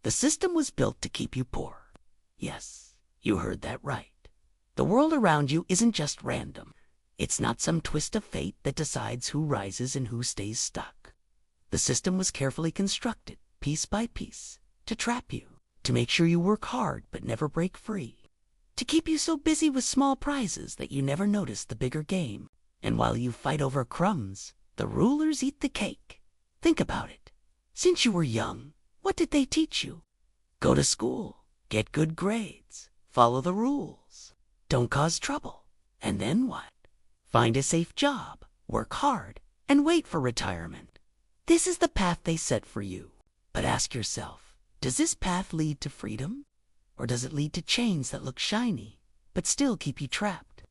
The system was built to keep you poor. Yes, you heard that right. The world around you isn't just random. It's not some twist of fate that decides who rises and who stays stuck. The system was carefully constructed, piece by piece, to trap you, to make sure you work hard but never break free, to keep you so busy with small prizes that you never notice the bigger game. And while you fight over crumbs, the rulers eat the cake. Think about it. Since you were young, what did they teach you? Go to school, get good grades, follow the rules, don't cause trouble. And then what? Find a safe job, work hard, and wait for retirement. This is the path they set for you. But ask yourself, does this path lead to freedom? Or does it lead to chains that look shiny, but still keep you trapped?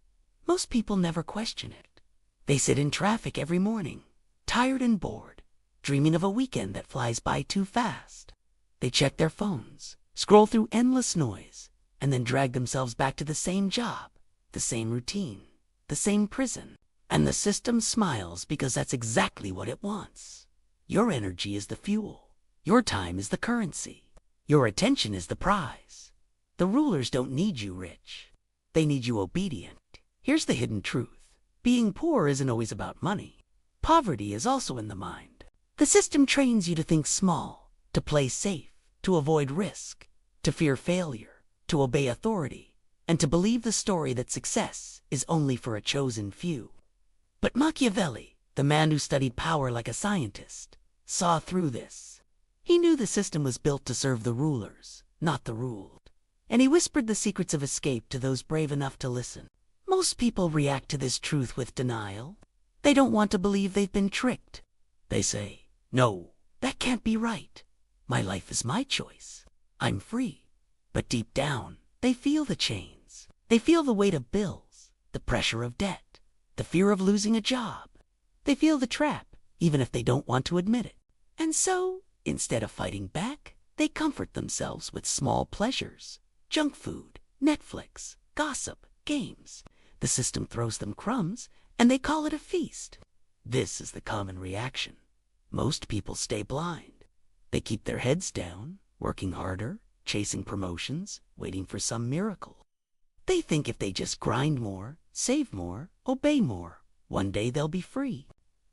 Most people never question it. They sit in traffic every morning, tired and bored, dreaming of a weekend that flies by too fast. They check their phones, scroll through endless noise, and then drag themselves back to the same job, the same routine, the same prison. And the system smiles because that's exactly what it wants. Your energy is the fuel. Your time is the currency. Your attention is the prize. The rulers don't need you rich. They need you obedient. Here's the hidden truth. Being poor isn't always about money. Poverty is also in the mind. The system trains you to think small, to play safe, to avoid risk, to fear failure, to obey authority, and to believe the story that success is only for a chosen few. But Machiavelli, the man who studied power like a scientist, saw through this. He knew the system was built to serve the rulers, not the ruled. And he whispered the secrets of escape to those brave enough to listen. Most people react to this truth with denial. They don't want to believe they've been tricked. They say, "No, that can't be right. My life is my choice. I'm free." But deep down, they feel the chains. They feel the weight of bills, the pressure of debt, the fear of losing a job. They feel the trap, even if they don't want to admit it. And so, instead of fighting back, they comfort themselves with small pleasures. Junk food, Netflix, gossip, games. The system throws them crumbs, and they call it a feast. This is the common reaction. Most people stay blind. They keep their heads down, working harder, chasing promotions, waiting for some miracle. They think if they just grind more, save more, obey more, one day they'll be free.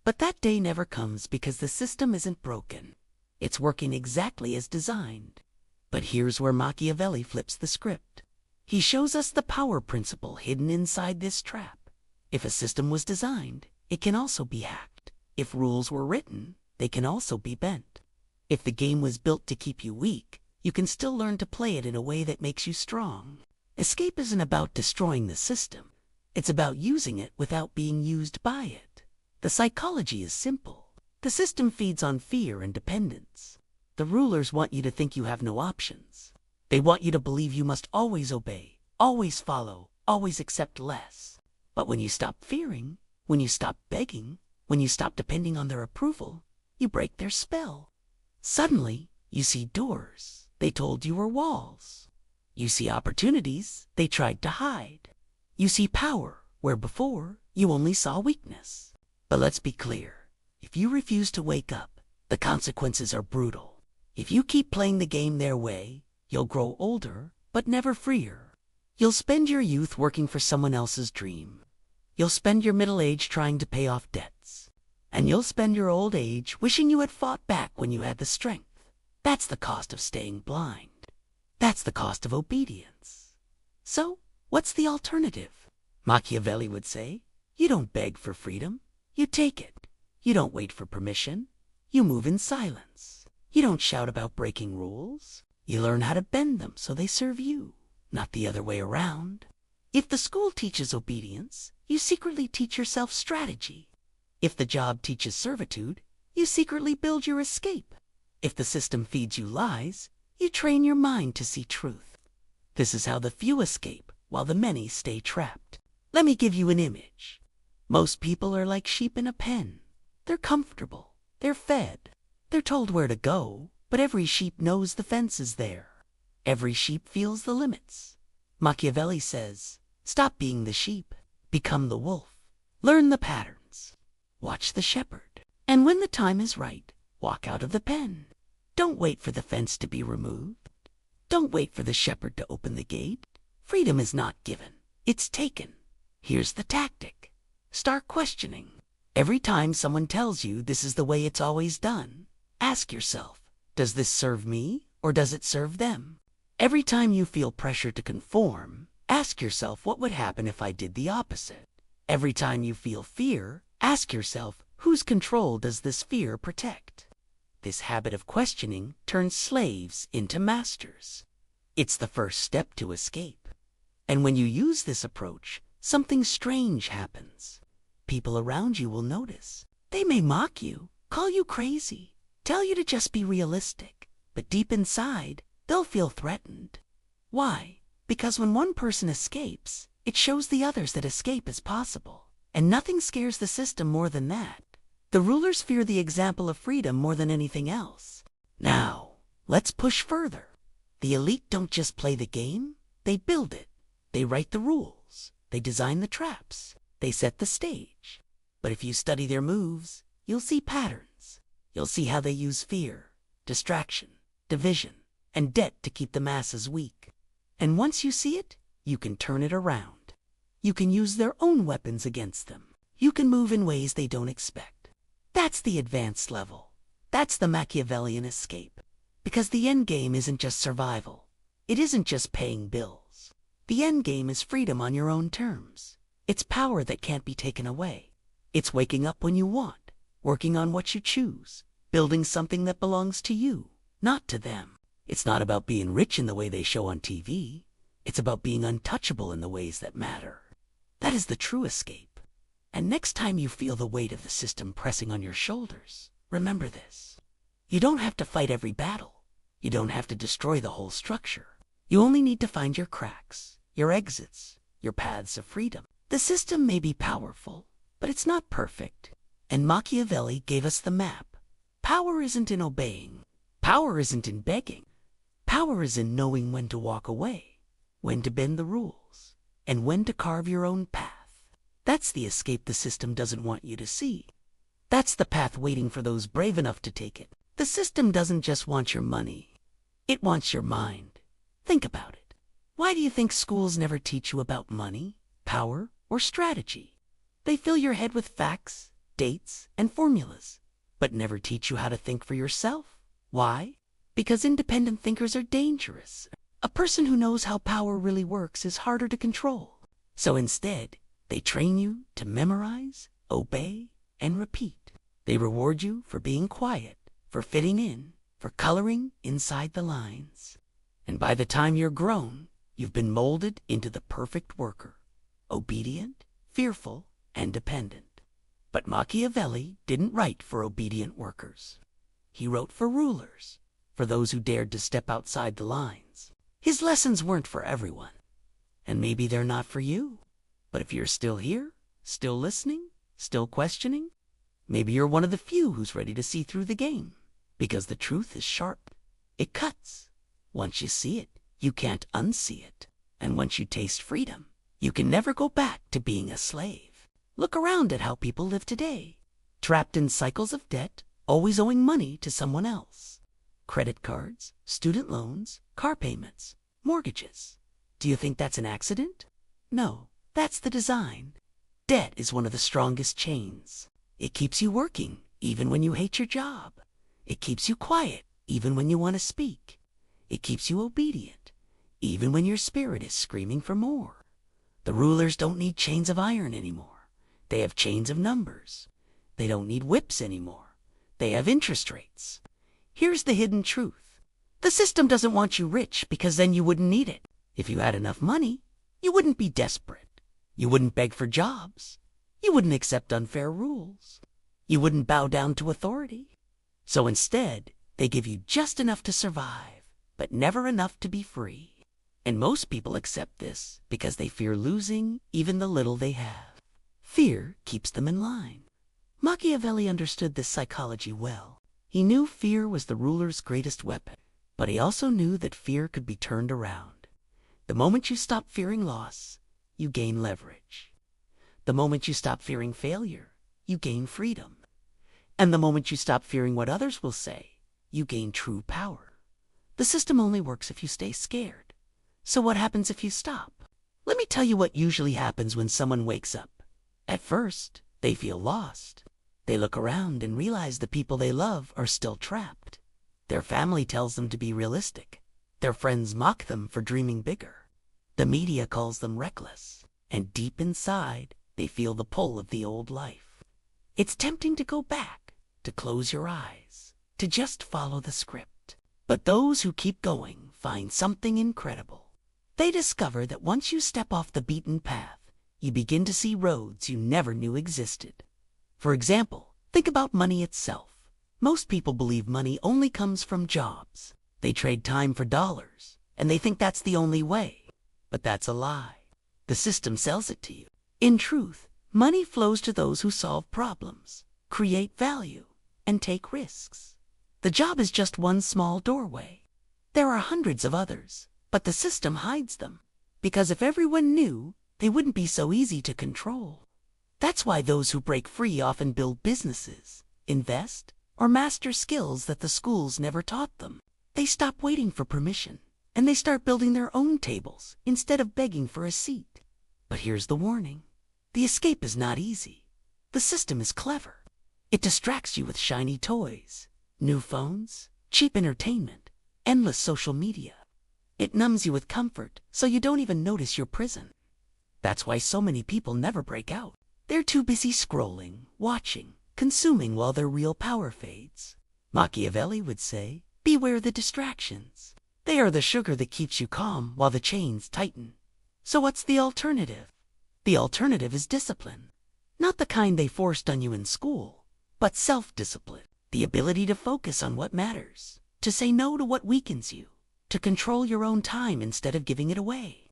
But that day never comes because the system isn't broken. It's working exactly as designed. But here's where Machiavelli flips the script. He shows us the power principle hidden inside this trap. If a system was designed, it can also be hacked. If rules were written, they can also be bent. If the game was built to keep you weak, you can still learn to play it in a way that makes you strong. Escape isn't about destroying the system. It's about using it without being used by it. The psychology is simple. The system feeds on fear and dependence. The rulers want you to think you have no options. They want you to believe you must always obey, always follow, always accept less. But when you stop fearing, when you stop begging, when you stop depending on their approval, you break their spell. Suddenly, you see doors they told you were walls. You see opportunities they tried to hide. You see power where before you only saw weakness. But let's be clear. If you refuse to wake up, the consequences are brutal. If you keep playing the game their way, you'll grow older, but never freer. You'll spend your youth working for someone else's dream. You'll spend your middle age trying to pay off debts. And you'll spend your old age wishing you had fought back when you had the strength. That's the cost of staying blind. That's the cost of obedience. So, what's the alternative? Machiavelli would say, you don't beg for freedom, you take it. You don't wait for permission, you move in silence. You don't shout about breaking rules. You learn how to bend them so they serve you, not the other way around. If the school teaches obedience, you secretly teach yourself strategy. If the job teaches servitude, you secretly build your escape. If the system feeds you lies, you train your mind to see truth. This is how the few escape while the many stay trapped. Let me give you an image. Most people are like sheep in a pen. They're comfortable. They're fed. They're told where to go, but every sheep knows the fence is there. Every sheep feels the limits. Machiavelli says, stop being the sheep. Become the wolf. Learn the patterns. Watch the shepherd. And when the time is right, walk out of the pen. Don't wait for the fence to be removed. Don't wait for the shepherd to open the gate. Freedom is not given, it's taken. Here's the tactic. Start questioning. Every time someone tells you this is the way it's always done, ask yourself, does this serve me or does it serve them? Every time you feel pressure to conform, ask yourself what would happen if I did the opposite. Every time you feel fear, ask yourself, whose control does this fear protect? This habit of questioning turns slaves into masters. It's the first step to escape. And when you use this approach, something strange happens. People around you will notice. They may mock you, call you crazy, tell you to just be realistic, but deep inside, they'll feel threatened. Why? Because when one person escapes, it shows the others that escape is possible. And nothing scares the system more than that. The rulers fear the example of freedom more than anything else. Now, let's push further. The elite don't just play the game, they build it. They write the rules. They design the traps. They set the stage. But if you study their moves, you'll see patterns. You'll see how they use fear, distraction, division, and debt to keep the masses weak. And once you see it, you can turn it around. You can use their own weapons against them. You can move in ways they don't expect. That's the advanced level. That's the Machiavellian escape. Because the end game isn't just survival. It isn't just paying bills. The end game is freedom on your own terms. It's power that can't be taken away. It's waking up when you want, working on what you choose, building something that belongs to you, not to them. It's not about being rich in the way they show on TV. It's about being untouchable in the ways that matter. That is the true escape. And next time you feel the weight of the system pressing on your shoulders, remember this. You don't have to fight every battle. You don't have to destroy the whole structure. You only need to find your cracks, your exits, your paths of freedom. The system may be powerful, but it's not perfect. And Machiavelli gave us the map. Power isn't in obeying. Power isn't in begging. Power is in knowing when to walk away, when to bend the rules, and when to carve your own path. That's the escape the system doesn't want you to see. That's the path waiting for those brave enough to take it. The system doesn't just want your money. It wants your mind. Think about it. Why do you think schools never teach you about money, power, or strategy? They fill your head with facts, dates, and formulas, but never teach you how to think for yourself. Why? Because independent thinkers are dangerous. A person who knows how power really works is harder to control. So instead, they train you to memorize, obey, and repeat. They reward you for being quiet, for fitting in, for coloring inside the lines. And by the time you're grown, you've been molded into the perfect worker, obedient, fearful, and dependent. But Machiavelli didn't write for obedient workers. He wrote for rulers, for those who dared to step outside the lines. His lessons weren't for everyone, and maybe they're not for you. But if you're still here, still listening, still questioning, maybe you're one of the few who's ready to see through the game. Because the truth is sharp. It cuts. Once you see it, you can't unsee it. And once you taste freedom, you can never go back to being a slave. Look around at how people live today. Trapped in cycles of debt, always owing money to someone else. Credit cards, student loans, car payments, mortgages. Do you think that's an accident? No, that's the design. Debt is one of the strongest chains. It keeps you working, even when you hate your job. It keeps you quiet, even when you want to speak. It keeps you obedient, even when your spirit is screaming for more. The rulers don't need chains of iron anymore. They have chains of numbers. They don't need whips anymore. They have interest rates. Here's the hidden truth. The system doesn't want you rich because then you wouldn't need it. If you had enough money, you wouldn't be desperate. You wouldn't beg for jobs. You wouldn't accept unfair rules. You wouldn't bow down to authority. So instead, they give you just enough to survive, but never enough to be free. And most people accept this because they fear losing even the little they have. Fear keeps them in line. Machiavelli understood this psychology well. He knew fear was the ruler's greatest weapon, but he also knew that fear could be turned around. The moment you stop fearing loss, you gain leverage. The moment you stop fearing failure, you gain freedom. And the moment you stop fearing what others will say, you gain true power. The system only works if you stay scared. So what happens if you stop? Let me tell you what usually happens when someone wakes up. At first, they feel lost. They look around and realize the people they love are still trapped. Their family tells them to be realistic. Their friends mock them for dreaming bigger. The media calls them reckless. And deep inside, they feel the pull of the old life. It's tempting to go back, to close your eyes, to just follow the script. But those who keep going find something incredible. They discover that once you step off the beaten path, you begin to see roads you never knew existed. For example, think about money itself. Most people believe money only comes from jobs. They trade time for dollars, and they think that's the only way. But that's a lie. The system sells it to you. In truth, money flows to those who solve problems, create value, and take risks. The job is just one small doorway. There are hundreds of others, but the system hides them. Because if everyone knew, they wouldn't be so easy to control. That's why those who break free often build businesses, invest, or master skills that the schools never taught them. They stop waiting for permission, and they start building their own tables instead of begging for a seat. But here's the warning. The escape is not easy. The system is clever. It distracts you with shiny toys, new phones, cheap entertainment, endless social media. It numbs you with comfort so you don't even notice your prison. That's why so many people never break out. They're too busy scrolling, watching, consuming while their real power fades. Machiavelli would say, beware the distractions. They are the sugar that keeps you calm while the chains tighten. So what's the alternative? The alternative is discipline. Not the kind they forced on you in school, but self-discipline. The ability to focus on what matters, to say no to what weakens you, to control your own time instead of giving it away.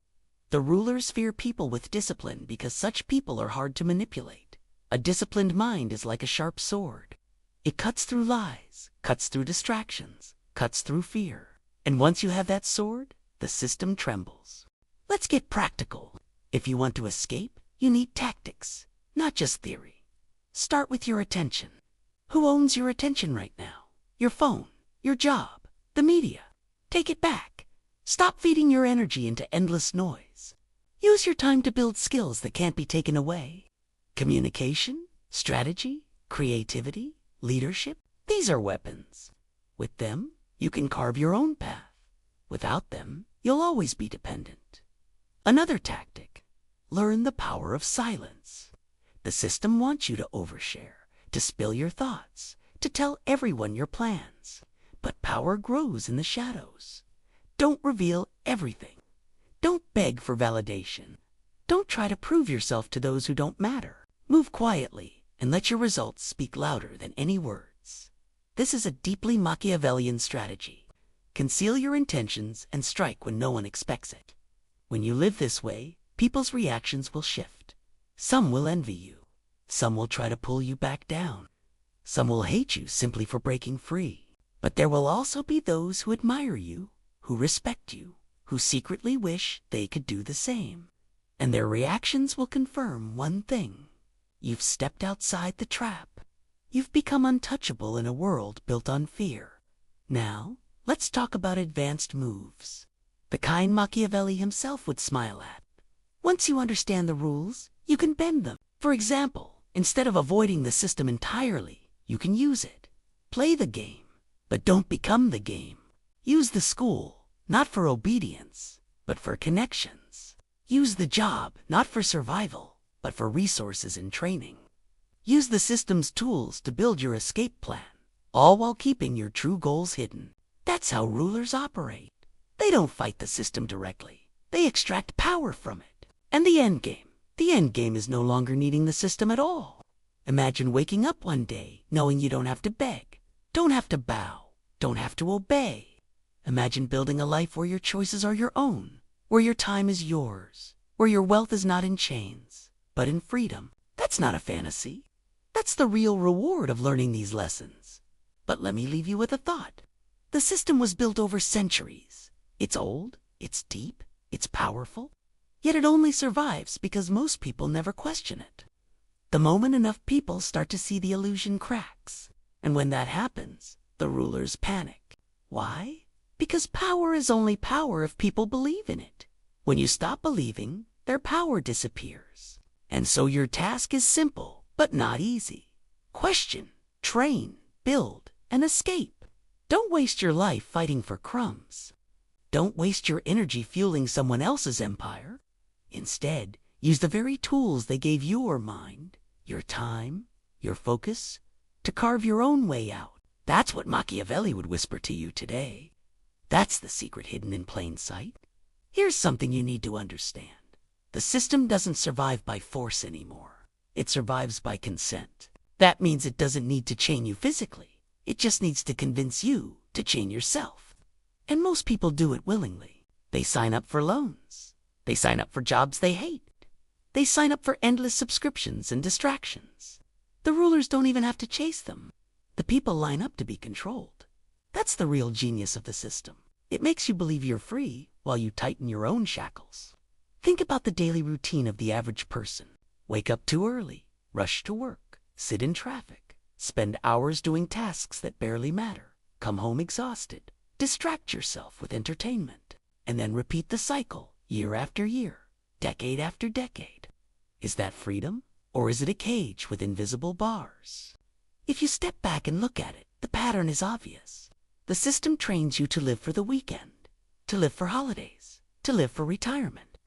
The rulers fear people with discipline because such people are hard to manipulate. A disciplined mind is like a sharp sword. It cuts through lies, cuts through distractions, cuts through fear. And once you have that sword, the system trembles. Let's get practical. If you want to escape, you need tactics, not just theory. Start with your attention. Who owns your attention right now? Your phone, your job, the media. Take it back. Stop feeding your energy into endless noise. Use your time to build skills that can't be taken away. Communication, strategy, creativity, leadership, these are weapons. With them, you can carve your own path. Without them, you'll always be dependent. Another tactic, learn the power of silence. The system wants you to overshare, to spill your thoughts, to tell everyone your plans. But power grows in the shadows. Don't reveal everything. Don't beg for validation. Don't try to prove yourself to those who don't matter. Move quietly and let your results speak louder than any words. This is a deeply Machiavellian strategy. Conceal your intentions and strike when no one expects it. When you live this way, people's reactions will shift. Some will envy you. Some will try to pull you back down. Some will hate you simply for breaking free. But there will also be those who admire you, who respect you, who secretly wish they could do the same. And their reactions will confirm one thing. You've stepped outside the trap. You've become untouchable in a world built on fear. Now, let's talk about advanced moves. The kind Machiavelli himself would smile at. Once you understand the rules, you can bend them. For example, instead of avoiding the system entirely, you can use it. Play the game, but don't become the game. Use the school, not for obedience, but for connections. Use the job, not for survival, but for resources and training. Use the system's tools to build your escape plan, all while keeping your true goals hidden. That's how rulers operate. They don't fight the system directly. They extract power from it. And the end game is no longer needing the system at all. Imagine waking up one day knowing you don't have to beg, don't have to bow, don't have to obey. Imagine building a life where your choices are your own, where your time is yours, where your wealth is not in chains, but in freedom. That's not a fantasy. That's the real reward of learning these lessons. But let me leave you with a thought. The system was built over centuries. It's old, it's deep, it's powerful. Yet it only survives because most people never question it. The moment enough people start to see the illusion cracks, and when that happens, The rulers panic. Why? Because power is only power if people believe in it. When you stop believing, their power disappears. And so your task is simple, but not easy. Question, train, build, and escape. Don't waste your life fighting for crumbs. Don't waste your energy fueling someone else's empire. Instead, use the very tools they gave your mind, your time, your focus, to carve your own way out. That's what Machiavelli would whisper to you today. That's the secret hidden in plain sight. Here's something you need to understand. The system doesn't survive by force anymore. It survives by consent. That means it doesn't need to chain you physically. It just needs to convince you to chain yourself. And most people do it willingly. They sign up for loans. They sign up for jobs they hate. They sign up for endless subscriptions and distractions. The rulers don't even have to chase them. The people line up to be controlled. That's the real genius of the system. It makes you believe you're free while you tighten your own shackles. Think about the daily routine of the average person. Wake up too early, rush to work, sit in traffic, spend hours doing tasks that barely matter, come home exhausted, distract yourself with entertainment, and then repeat the cycle year after year, decade after decade. Is that freedom, or is it a cage with invisible bars? If you step back and look at it, the pattern is obvious. The system trains you to live for the weekend, to live for holidays, to live for retirement.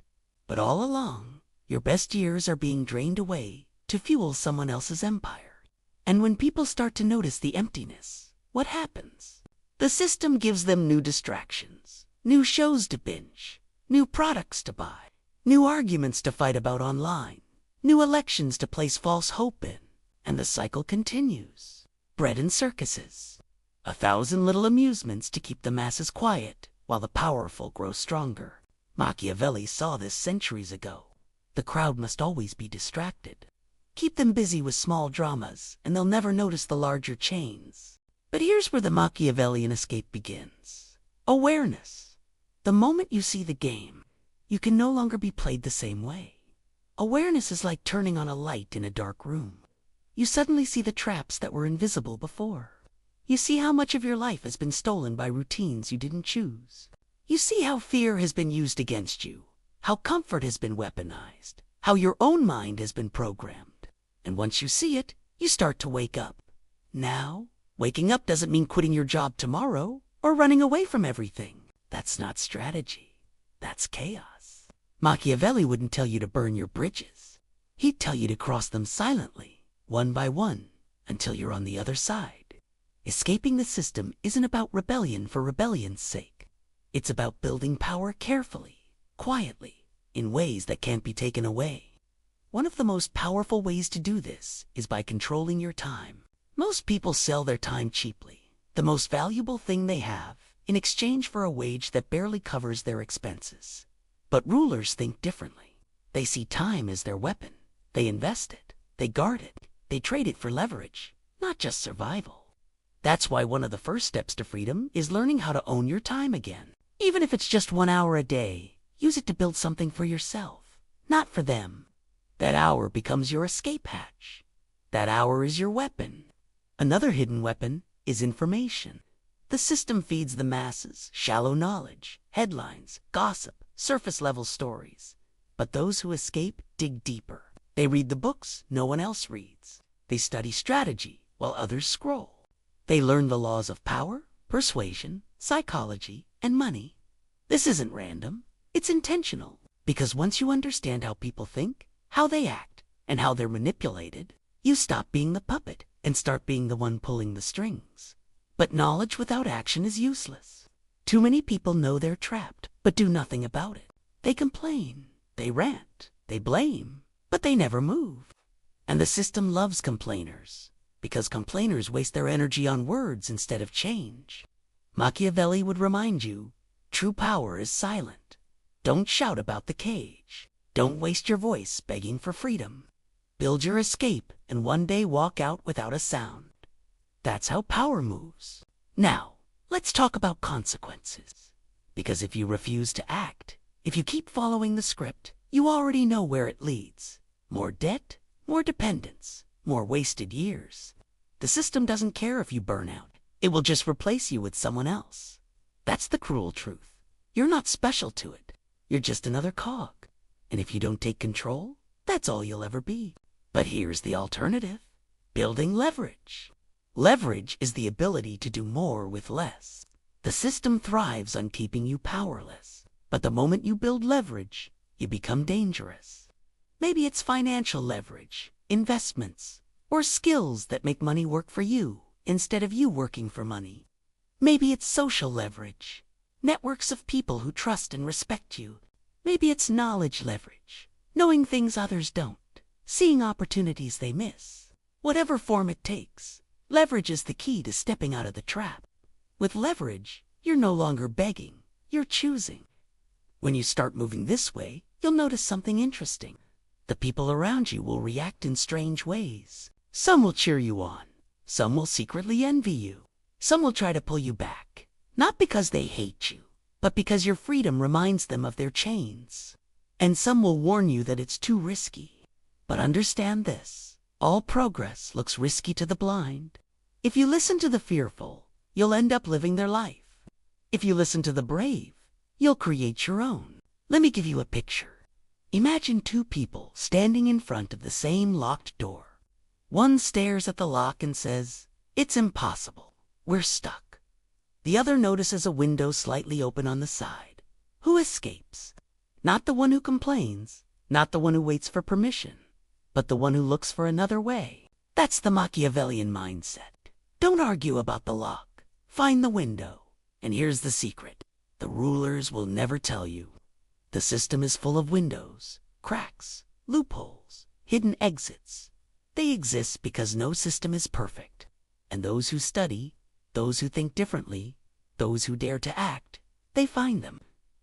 But all along, your best years are being drained away to fuel someone else's empire. And when people start to notice the emptiness, what happens? The system gives them new distractions, new shows to binge, new products to buy, new arguments to fight about online, new elections to place false hope in. And the cycle continues. Bread and circuses. 1,000 little amusements to keep the masses quiet while the powerful grow stronger. Machiavelli saw this centuries ago. The crowd must always be distracted. Keep them busy with small dramas, and they'll never notice the larger chains. But here's where the Machiavellian escape begins. Awareness. The moment you see the game, you can no longer be played the same way. Awareness is like turning on a light in a dark room. You suddenly see the traps that were invisible before. You see how much of your life has been stolen by routines you didn't choose. You see how fear has been used against you, how comfort has been weaponized, how your own mind has been programmed. And once you see it, you start to wake up. Now, waking up doesn't mean quitting your job tomorrow or running away from everything. That's not strategy. That's chaos. Machiavelli wouldn't tell you to burn your bridges. He'd tell you to cross them silently, one by one, until you're on the other side. Escaping the system isn't about rebellion for rebellion's sake. It's about building power carefully, quietly, in ways that can't be taken away. One of the most powerful ways to do this is by controlling your time. Most people sell their time cheaply, the most valuable thing they have, in exchange for a wage that barely covers their expenses. But rulers think differently. They see time as their weapon. They invest it. They guard it. They trade it for leverage, not just survival. That's why one of the first steps to freedom is learning how to own your time again. Even if it's just 1 hour a day, use it to build something for yourself, not for them. That hour becomes your escape hatch. That hour is your weapon. Another hidden weapon is information. The system feeds the masses shallow knowledge, headlines, gossip, surface-level stories. But those who escape dig deeper. They read the books no one else reads. They study strategy while others scroll. They learn the laws of power, persuasion, psychology, and money. This isn't random. It's intentional. Because once you understand how people think, how they act, and how they're manipulated, you stop being the puppet and start being the one pulling the strings. But knowledge without action is useless. Too many people know they're trapped, but do nothing about it. They complain, they rant, they blame, but they never move. And the system loves complainers, because complainers waste their energy on words instead of change. Machiavelli would remind you, true power is silent. Don't shout about the cage. Don't waste your voice begging for freedom. Build your escape and one day walk out without a sound. That's how power moves. Now, let's talk about consequences. Because if you refuse to act, if you keep following the script, you already know where it leads. More debt, more dependence, more wasted years. The system doesn't care if you burn out. It will just replace you with someone else. That's the cruel truth. You're not special to it. You're just another cog. And if you don't take control, that's all you'll ever be. But here's the alternative. Building leverage. Leverage is the ability to do more with less. The system thrives on keeping you powerless. But the moment you build leverage, you become dangerous. Maybe it's financial leverage, investments, or skills that make money work for you instead of you working for money. Maybe it's social leverage, networks of people who trust and respect you. Maybe it's knowledge leverage, knowing things others don't, seeing opportunities they miss. Whatever form it takes, leverage is the key to stepping out of the trap. With leverage, you're no longer begging, you're choosing. When you start moving this way, you'll notice something interesting. The people around you will react in strange ways. Some will cheer you on. Some will secretly envy you. Some will try to pull you back, not because they hate you, but because your freedom reminds them of their chains. And some will warn you that it's too risky. But understand this, all progress looks risky to the blind. If you listen to the fearful, you'll end up living their life. If you listen to the brave, you'll create your own. Let me give you a picture. Imagine two people standing in front of the same locked door. One stares at the lock and says, "It's impossible. We're stuck." The other notices a window slightly open on the side. Who escapes? Not the one who complains, not the one who waits for permission, but the one who looks for another way. That's the Machiavellian mindset. Don't argue about the lock. Find the window. And here's the secret. The rulers will never tell you. The system is full of windows, cracks, loopholes, hidden exits. They exist because no system is perfect. And those who study, those who think differently, those who dare to act, they find them.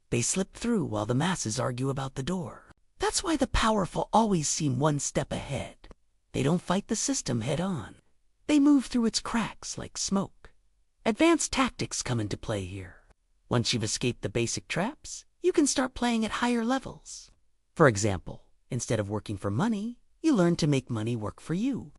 They slip through while the masses argue about the door. That's why the powerful always seem one step ahead. They don't fight the system head on. They move through its cracks like smoke. Advanced tactics come into play here. Once you've escaped the basic traps, you can start playing at higher levels. For example, instead of working for money, you learn to make money work for you.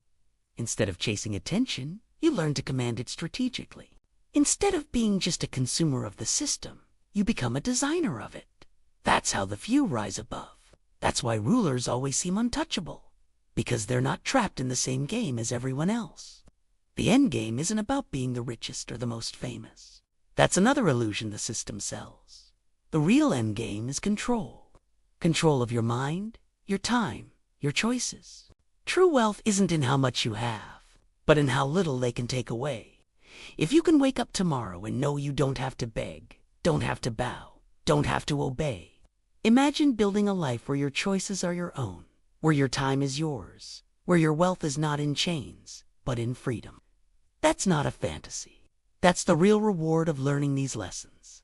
Instead of chasing attention, you learn to command it strategically. Instead of being just a consumer of the system, you become a designer of it. That's how the few rise above. That's why rulers always seem untouchable, because they're not trapped in the same game as everyone else. The end game isn't about being the richest or the most famous. That's another illusion the system sells. The real end game is control. Control of your mind, your time, your choices. True wealth isn't in how much you have, but in how little they can take away. If you can wake up tomorrow and know you don't have to beg, don't have to bow, don't have to obey. Imagine building a life where your choices are your own, where your time is yours, where your wealth is not in chains, but in freedom. That's not a fantasy. That's the real reward of learning these lessons.